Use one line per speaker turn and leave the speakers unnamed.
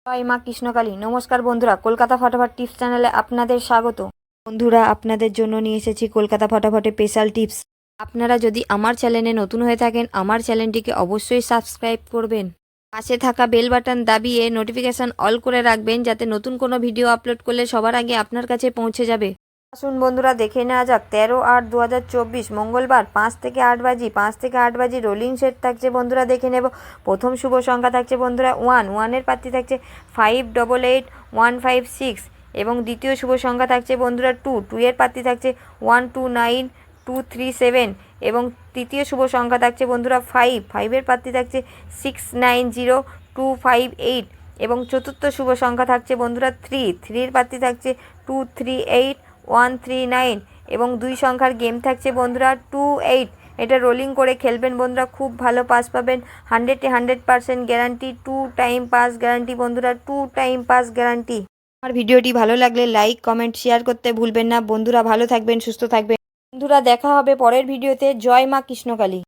জয় মা কৃষ্ণকালী। নমস্কার বন্ধুরা, কলকাতা ফটাফট টিপস চ্যানেলে আপনাদের স্বাগত। বন্ধুরা, আপনাদের জন্য নিয়ে এসেছি কলকাতা ফটাফটে স্পেশাল টিপস। আপনারা যদি আমার চ্যানেলে নতুন হয়ে থাকেন, আমার চ্যানেলটিকে অবশ্যই সাবস্ক্রাইব করবেন। পাশে থাকা বেল বাটন দাবিয়ে নোটিফিকেশন অল করে রাখবেন, যাতে নতুন কোনো ভিডিও আপলোড করলে সবার আগে আপনার কাছে পৌঁছে যাবে। আসুন বন্ধুরা, দেখে নেওয়া যাক 13/8/2024 মঙ্গলবার 5 থেকে 8 বাজি রোলিং সেট থাকছে। বন্ধুরা দেখে নেব। প্রথম শুভ সংখ্যা থাকছে বন্ধুরা 1, 1-এর প্রার্থী থাকছে 588156 এবং দ্বিতীয় শুভ সংখ্যা থাকছে বন্ধুরা 2, 2-এর প্রার্থী থাকছে 129237 এবং তৃতীয় শুভ সংখ্যা থাকছে বন্ধুরা 5, 5-এর প্রার্থী থাকছে 690258 এবং চতুর্থ শুভ সংখ্যা থাকছে বন্ধুরা 3, 3-এর প্রার্থী থাকছে 238139 এবং দুই সংখ্যার গেম থাকছে বন্ধুরা 28। এটা রোলিং করে খেলবেন বন্ধুরা, খুব ভালো পাস পাবেন। 100% গ্যারান্টি, 2 টাইম পাস গ্যারান্টি বন্ধুরা, 2 টাইম পাস গ্যারান্টি। আমার ভিডিওটি ভালো লাগলে লাইক, কমেন্ট, শেয়ার করতে ভুলবেন না। বন্ধুরা ভালো থাকবেন, সুস্থ থাকবেন। বন্ধুরা দেখা হবে পরের ভিডিওতে। জয় মা কৃষ্ণকালী।